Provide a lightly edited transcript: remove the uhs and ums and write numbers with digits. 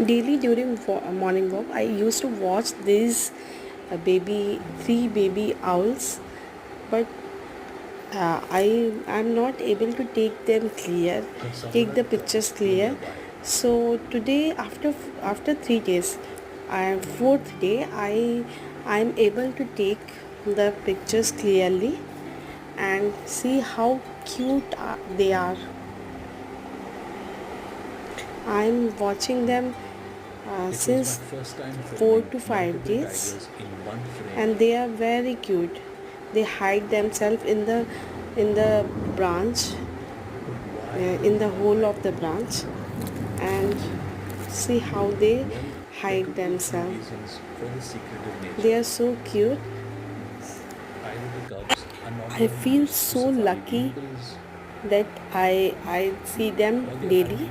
Daily during morning walk, I used to watch these three baby owls, but I'm not able to take the pictures clear. So today, after 3 days, fourth day, I'm able to take the pictures clearly and see how cute they are. I'm watching them since 4 to 5 days, and they are very cute. They hide themselves in the branch, in the hole of the branch, and see how they hide themselves. They are so cute. I feel so lucky that I see them daily.